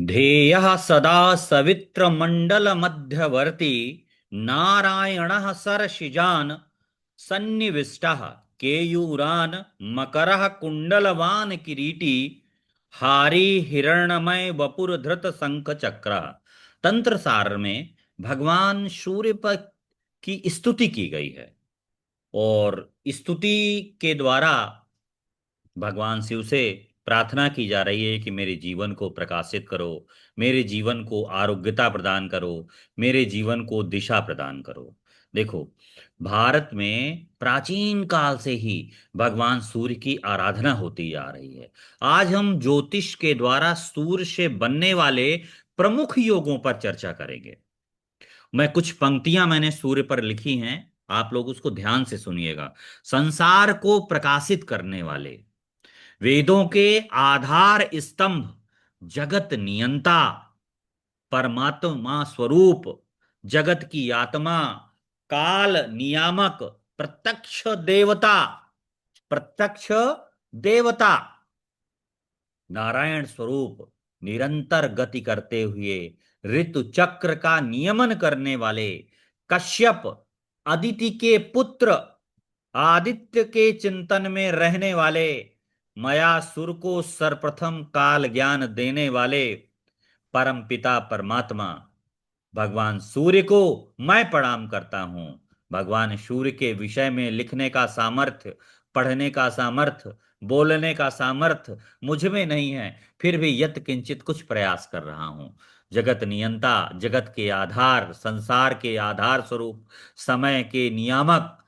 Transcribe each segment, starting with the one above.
ध्येयः सदा सवित्रमण्डलमध्यवर्ती नारायणः सरसिजान् सन्निविष्टः केयूरान् मकरः कुण्डलवान् किरीटी हारी हिरण्मय वपुर्धृत शंख चक्र। तंत्र सार में भगवान सूर्य पर की स्तुति की गई है और स्तुति के द्वारा भगवान शिव से प्रार्थना की जा रही है कि मेरे जीवन को प्रकाशित करो, मेरे जीवन को आरोग्यता प्रदान करो, मेरे जीवन को दिशा प्रदान करो। देखो, भारत में प्राचीन काल से ही भगवान सूर्य की आराधना होती आ रही है। आज हम ज्योतिष के द्वारा सूर्य से बनने वाले प्रमुख योगों पर चर्चा करेंगे। मैं कुछ पंक्तियां मैंने सूर्य पर लिखी हैं, आप लोग उसको ध्यान से सुनिएगा। संसार को प्रकाशित करने वाले, वेदों के आधार स्तंभ, जगत नियंता, परमात्मा स्वरूप, जगत की आत्मा, काल नियामक, प्रत्यक्ष देवता, प्रत्यक्ष देवता, नारायण स्वरूप, निरंतर गति करते हुए ऋतु चक्र का नियमन करने वाले, कश्यप, अदिति के पुत्र, आदित्य के चिंतन में रहने वाले, मयासुर को सर्वप्रथम काल ज्ञान देने वाले परम पिता परमात्मा भगवान सूर्य को मैं प्रणाम करता हूं। भगवान सूर्य के विषय में लिखने का सामर्थ्य, पढ़ने का सामर्थ्य, बोलने का सामर्थ्य मुझ में नहीं है, फिर भी यत किंचित कुछ प्रयास कर रहा हूं। जगत नियंता, जगत के आधार, संसार के आधार स्वरूप, समय के नियामक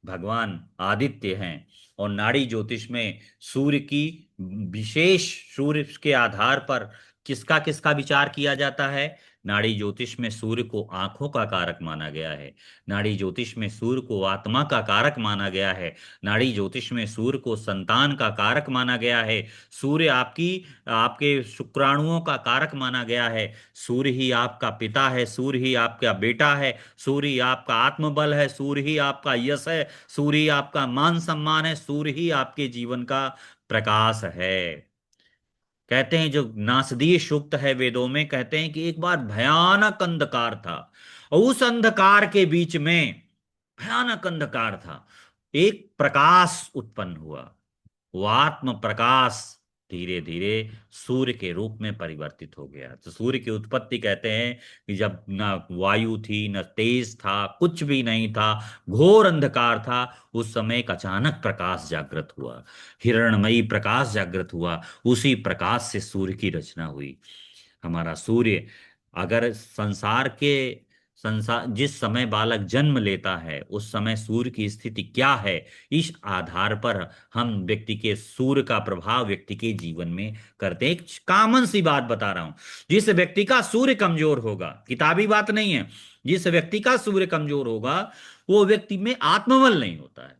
भगवान आदित्य हैं। और नाड़ी ज्योतिष में सूर्य की विशेष, सूर्य के आधार पर किसका किसका विचार किया जाता है। नाड़ी ज्योतिष में सूर्य को आंखों का कारक माना गया है। नाड़ी ज्योतिष में सूर्य को आत्मा का कारक माना गया है। नाड़ी ज्योतिष में सूर्य को संतान का कारक माना गया है। सूर्य आपकी, आपके शुक्राणुओं का कारक माना गया है। सूर्य ही आपका पिता है, सूर्य ही आपका बेटा है, सूर्य ही आपका आत्मबल है, सूर्य ही आपका यश है, सूर्य ही आपका मान सम्मान है, सूर्य ही आपके जीवन का प्रकाश है। कहते हैं, जो नासदीय सूक्त है वेदों में, कहते हैं कि एक बार भयानक अंधकार था और उस अंधकार के बीच में, भयानक अंधकार था, एक प्रकाश उत्पन्न हुआ। वो आत्म प्रकाश धीरे धीरे सूर्य के रूप में परिवर्तित हो गया। तो सूर्य की उत्पत्ति कहते हैं कि जब ना वायु थी, न तेज था, कुछ भी नहीं था, घोर अंधकार था, उस समय एक अचानक प्रकाश जागृत हुआ, हिरणमयी प्रकाश जागृत हुआ। उसी प्रकाश से सूर्य की रचना हुई। हमारा सूर्य, अगर संसार जिस समय बालक जन्म लेता है उस समय सूर्य की स्थिति क्या है, इस आधार पर हम व्यक्ति के सूर्य का प्रभाव व्यक्ति के जीवन में करते हैं। एक कॉमन सी बात बता रहा हूं, जिस व्यक्ति का सूर्य कमजोर होगा, किताबी बात नहीं है, जिस व्यक्ति का सूर्य कमजोर होगा वो व्यक्ति में आत्मबल नहीं होता है,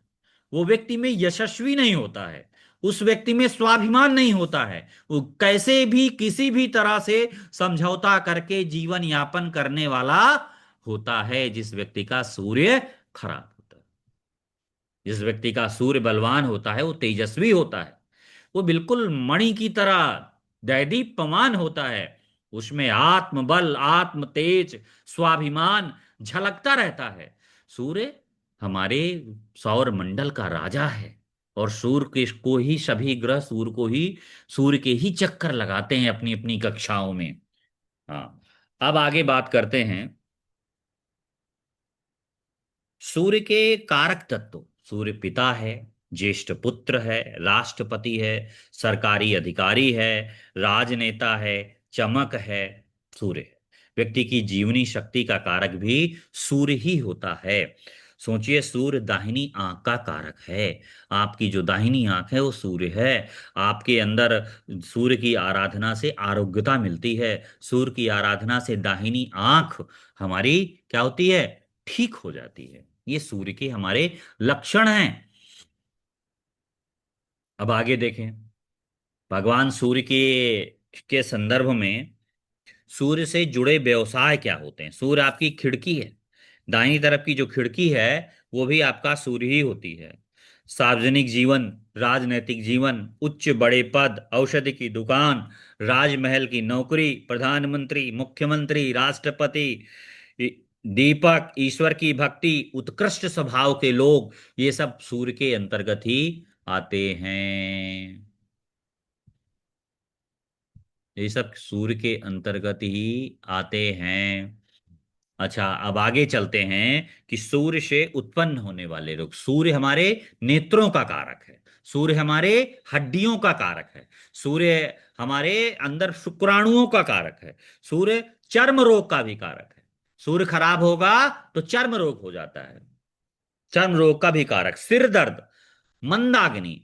वो व्यक्ति में यशस्वी नहीं होता है, उस व्यक्ति में स्वाभिमान नहीं होता है। वो कैसे भी किसी भी तरह से समझौता करके जीवन यापन करने वाला होता है, जिस व्यक्ति का सूर्य खराब होता है। जिस व्यक्ति का सूर्य बलवान होता है वो तेजस्वी होता है, वो बिल्कुल मणि की तरह दैदीप्यमान होता है। उसमें आत्मबल, आत्म तेज, स्वाभिमान झलकता रहता है। सूर्य हमारे सौर मंडल का राजा है और सूर्य के को ही सभी ग्रह सूर्य को ही, सूर्य के ही चक्कर लगाते हैं अपनी अपनी कक्षाओं में। हाँ, अब आगे बात करते हैं सूर्य के कारक तत्व। सूर्य पिता है, ज्येष्ठ पुत्र है, राष्ट्रपति है, सरकारी अधिकारी है, राजनेता है, चमक है। सूर्य व्यक्ति की जीवनी शक्ति का कारक भी सूर्य ही होता है। सोचिए, सूर्य दाहिनी आंख का कारक है। आपकी जो दाहिनी आंख है वो सूर्य है। आपके अंदर सूर्य की आराधना से आरोग्यता मिलती है। सूर्य की आराधना से दाहिनी आंख हमारी क्या होती है, ठीक हो जाती है। ये सूर्य के हमारे लक्षण हैं। अब आगे देखें, भगवान सूर्य के संदर्भ में सूर्य से जुड़े व्यवसाय क्या होते हैं। सूर्य आपकी खिड़की है, दाहिनी तरफ की जो खिड़की है वो भी आपका सूर्य ही होती है। सार्वजनिक जीवन, राजनैतिक जीवन, उच्च बड़े पद, औषधि की दुकान, राजमहल की नौकरी, प्रधानमंत्री, मुख्यमंत्री, राष्ट्रपति, इ- दीपक, ईश्वर की भक्ति, उत्कृष्ट स्वभाव के लोग, ये सब सूर्य के अंतर्गत ही आते हैं। ये सब सूर्य के अंतर्गत ही आते हैं। अच्छा, अब आगे चलते हैं कि सूर्य से उत्पन्न होने वाले रोग। सूर्य हमारे नेत्रों का कारक है, सूर्य हमारे हड्डियों का कारक है, सूर्य हमारे अंदर शुक्राणुओं का कारक है, सूर्य चर्म रोग का भी कारक है। सूर्य खराब होगा तो चर्म रोग हो जाता है, चर्म रोग का भी कारक, सिर दर्द, मंदाग्नि,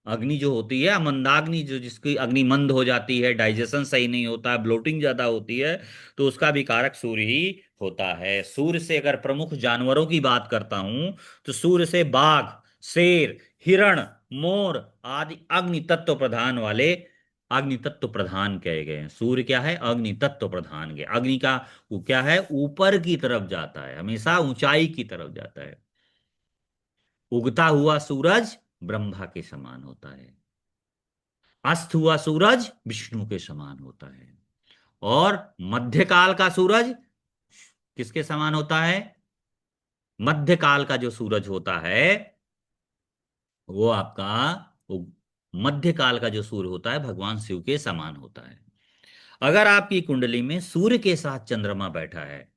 अग्नि जो होती है मंदाग्नि, जो जिसकी अग्नि मंद हो जाती है, डाइजेशन सही नहीं होता है, ब्लोटिंग ज्यादा होती है, तो उसका भी कारक सूर्य ही होता है। सूर्य से अगर प्रमुख जानवरों की बात करता हूं तो सूर्य से बाघ, शेर, हिरण, मोर आदि अग्नि तत्व प्रधान वाले, अग्नि तत्व प्रधान कहे गए हैं। सूर्य क्या है? अग्नि तत्व प्रधान के, अग्नि का वो क्या है, ऊपर की तरफ जाता है, हमेशा ऊंचाई की तरफ जाता है। उगता हुआ सूरज ब्रह्मा के समान होता है, अस्त हुआ सूरज विष्णु के समान होता है, और मध्यकाल का सूरज किसके समान होता है? मध्यकाल का जो सूरज होता है वो आपका, वो मध्यकाल का जो सूर्य होता है भगवान शिव के समान होता है। अगर आपकी कुंडली में सूर्य के साथ चंद्रमा बैठा है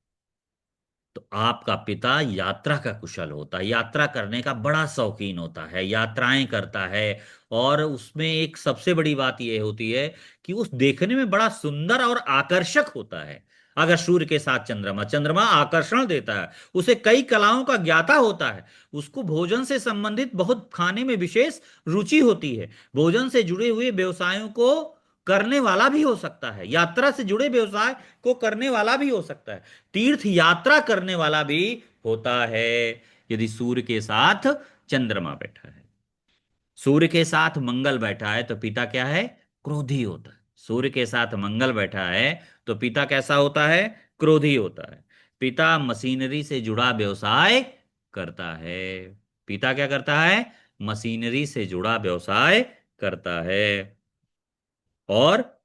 तो आपका पिता यात्रा का कुशल होता है, यात्रा करने का बड़ा शौकीन होता है, यात्राएं करता है। और उसमें एक सबसे बड़ी बात यह होती है कि उस देखने में बड़ा सुंदर और आकर्षक होता है। अगर सूर्य के साथ चंद्रमा, चंद्रमा आकर्षण देता है, उसे कई कलाओं का ज्ञाता होता है, उसको भोजन से संबंधित बहुत खाने में विशेष रुचि होती है, भोजन से जुड़े हुए व्यवसायों को करने वाला भी हो सकता है, यात्रा से जुड़े व्यवसाय को करने वाला भी हो सकता है, तीर्थ यात्रा करने वाला भी होता है, यदि सूर्य के साथ चंद्रमा बैठा है। सूर्य के साथ मंगल बैठा है तो पिता क्या है? क्रोधी होता है। सूर्य के साथ मंगल बैठा है तो पिता कैसा होता है? क्रोधी होता है। पिता मशीनरी से जुड़ा व्यवसाय करता है। पिता क्या करता है? मशीनरी से जुड़ा व्यवसाय करता है। और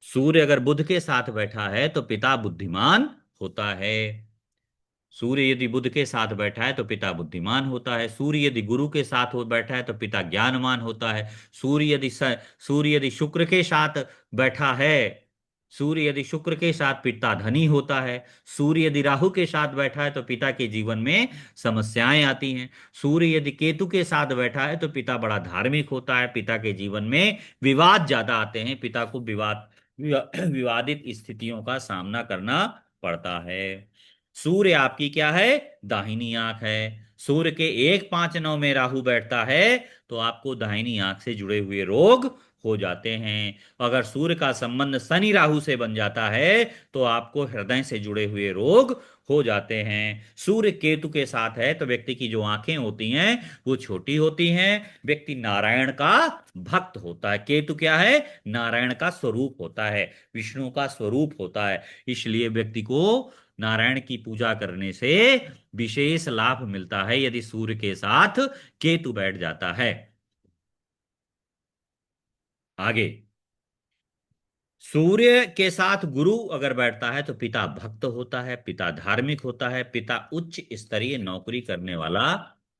सूर्य अगर बुध के साथ बैठा है तो पिता बुद्धिमान होता है। सूर्य यदि बुध के साथ बैठा है तो पिता बुद्धिमान होता है। सूर्य यदि गुरु के साथ हो बैठा है तो पिता ज्ञानवान होता है। सूर्य यदि शुक्र के साथ बैठा है, सूर्य यदि शुक्र के साथ पिता धनी होता है। सूर्य यदि राहु के साथ बैठा है तो पिता के जीवन में समस्याएं आती हैं। सूर्य यदि केतु के साथ बैठा है तो पिता बड़ा धार्मिक होता है, पिता के जीवन में विवाद ज्यादा आते हैं, पिता को विवादित स्थितियों का सामना करना पड़ता है। सूर्य आपकी क्या है? दाहिनी आंख है। सूर्य के 1, 5, 9 में राहु बैठता है तो आपको दाहिनी आंख से जुड़े हुए रोग हो जाते हैं। अगर सूर्य का संबंध शनि राहु से बन जाता है तो आपको हृदय से जुड़े हुए रोग हो जाते हैं। सूर्य केतु के साथ है तो व्यक्ति की जो आंखें होती हैं वो छोटी होती हैं, व्यक्ति नारायण का भक्त होता है। केतु क्या है? नारायण का स्वरूप होता है, विष्णु का स्वरूप होता है। इसलिए व्यक्ति को नारायण की पूजा करने से विशेष लाभ मिलता है यदि सूर्य के साथ केतु बैठ जाता है। आगे, सूर्य के साथ गुरु अगर बैठता है तो पिता भक्त होता है, पिता धार्मिक होता है, पिता उच्च स्तरीय नौकरी करने वाला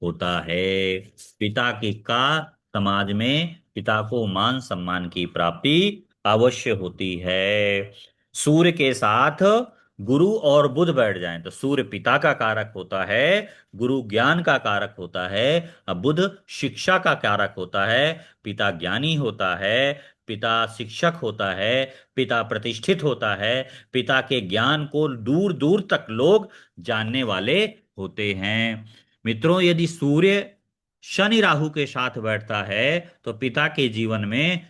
होता है। पिता की का समाज में पिता को मान सम्मान की प्राप्ति अवश्य होती है। सूर्य के साथ गुरु और बुध बैठ जाएं तो सूर्य पिता का कारक होता है, गुरु ज्ञान का कारक होता है, अब बुध शिक्षा का कारक होता है। पिता ज्ञानी होता है, पिता शिक्षक होता है, पिता प्रतिष्ठित होता है, पिता के ज्ञान को दूर दूर तक लोग जानने वाले होते हैं। मित्रों, यदि सूर्य शनि राहु के साथ बैठता है तो पिता के जीवन में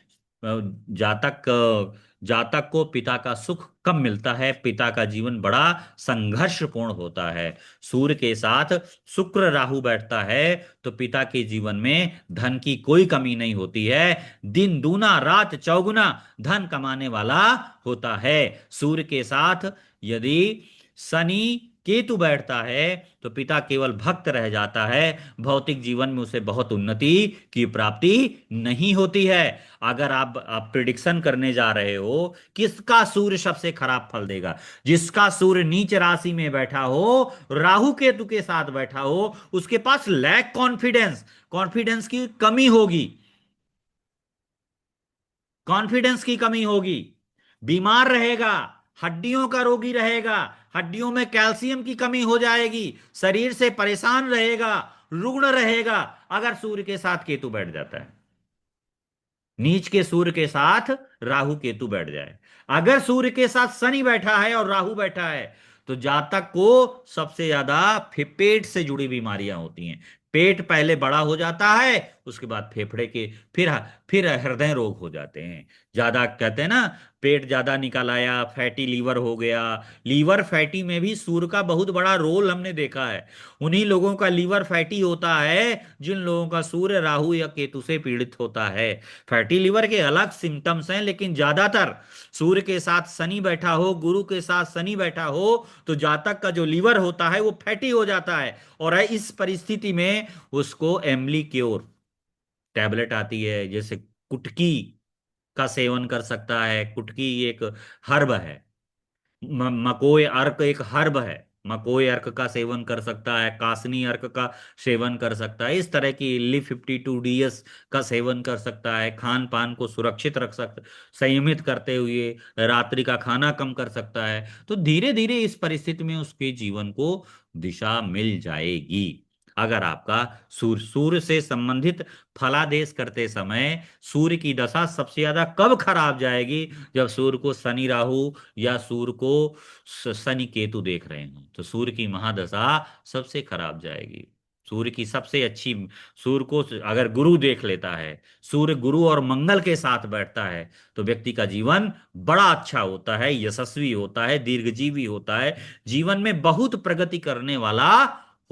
जातक को पिता का सुख कम मिलता है, पिता का जीवन बड़ा संघर्षपूर्ण होता है। सूर्य के साथ शुक्र राहु बैठता है तो पिता के जीवन में धन की कोई कमी नहीं होती है, दिन दूना रात चौगुना धन कमाने वाला होता है। सूर्य के साथ यदि शनि केतु बैठता है तो पिता केवल भक्त रह जाता है, भौतिक जीवन में उसे बहुत उन्नति की प्राप्ति नहीं होती है। अगर आप प्रिडिक्शन करने जा रहे हो किसका सूर्य सबसे खराब फल देगा, जिसका सूर्य नीच राशि में बैठा हो, राहु केतु के साथ बैठा हो, उसके पास लैक कॉन्फिडेंस, कॉन्फिडेंस की कमी होगी, कॉन्फिडेंस की कमी होगी, बीमार रहेगा, हड्डियों का रोगी रहेगा, हड्डियों में कैल्शियम की कमी हो जाएगी, शरीर से परेशान रहेगा, रुग्ण रहेगा, अगर सूर्य के साथ केतु बैठ जाता है। नीच के सूर्य के साथ राहु केतु बैठ जाए, अगर सूर्य के साथ शनि बैठा है और राहु बैठा है, तो जातक को सबसे ज्यादा पेट से जुड़ी बीमारियां होती हैं। पेट पहले बड़ा हो जाता है, उसके बाद फेफड़े के, फिर फिर हृदय रोग हो जाते हैं। ज्यादा कहते हैं ना, पेट ज्यादा निकल आया, फैटी लीवर हो गया। लीवर फैटी में भी सूर्य का बहुत बड़ा रोल हमने देखा है। उन्हीं लोगों का लीवर फैटी होता है जिन लोगों का सूर्य राहु या केतु से पीड़ित होता है। फैटी लीवर के अलग सिम्टम्स हैं, लेकिन ज्यादातर सूर्य के साथ शनि बैठा हो, गुरु के साथ शनि बैठा हो, तो जातक का जो लीवर होता है वो फैटी हो जाता है। और इस परिस्थिति में उसको एमली क्योर टैबलेट आती है, जैसे कुटकी का सेवन कर सकता है। कुटकी एक हर्ब है, मकोय अर्क एक हर्ब है, मकोय अर्क का सेवन कर सकता है, कासनी अर्क का सेवन कर सकता है, इस तरह की Li52DS का सेवन कर सकता है। खान पान को सुरक्षित रख सकता, संयमित करते हुए रात्रि का खाना कम कर सकता है, तो धीरे धीरे इस परिस्थिति में उसके जीवन को दिशा मिल जाएगी। अगर आपका सूर्य से संबंधित फलादेश करते समय सूर्य की दशा सबसे ज्यादा कब खराब जाएगी, जब सूर्य को शनि राहु या सूर्य को शनि केतु देख रहे हो, तो सूर्य की महादशा सबसे खराब जाएगी। सूर्य की सबसे अच्छी, सूर्य को अगर गुरु देख लेता है, सूर्य गुरु और मंगल के साथ बैठता है, तो व्यक्ति का जीवन बड़ा अच्छा होता है, यशस्वी होता है, दीर्घजीवी होता है, जीवन में बहुत प्रगति करने वाला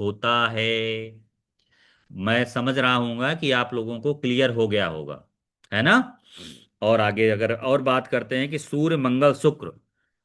होता है। मैं समझ रहा हूंगा कि आप लोगों को क्लियर हो गया होगा, है ना। और आगे अगर और बात करते हैं कि सूर्य मंगल शुक्र,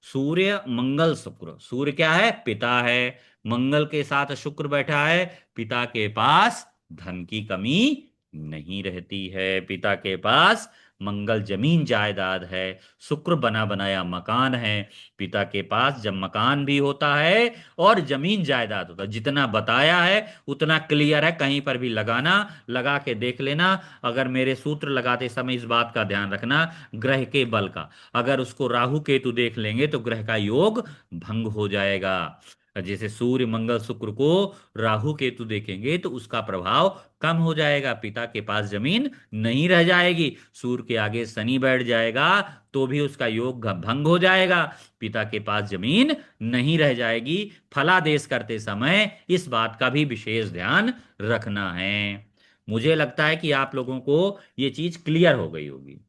सूर्य मंगल शुक्र, सूर्य क्या है, पिता है, मंगल के साथ शुक्र बैठा है, पिता के पास धन की कमी नहीं रहती है। पिता के पास मंगल जमीन जायदाद है, शुक्र बना बनाया मकान है। पिता के पास जब मकान भी होता है और जमीन जायदाद होता है, जितना बताया है उतना क्लियर है, कहीं पर भी लगाना, लगा के देख लेना। अगर मेरे सूत्र लगाते समय इस बात का ध्यान रखना, ग्रह के बल का, अगर उसको राहु केतु देख लेंगे तो ग्रह का योग भंग हो जाएगा। जैसे सूर्य मंगल शुक्र को राहु केतु देखेंगे तो उसका प्रभाव कम हो जाएगा, पिता के पास जमीन नहीं रह जाएगी। सूर्य के आगे शनि बैठ जाएगा तो भी उसका योग भंग हो जाएगा, पिता के पास जमीन नहीं रह जाएगी। फलादेश करते समय इस बात का भी विशेष ध्यान रखना है। मुझे लगता है कि आप लोगों को ये चीज क्लियर हो गई होगी।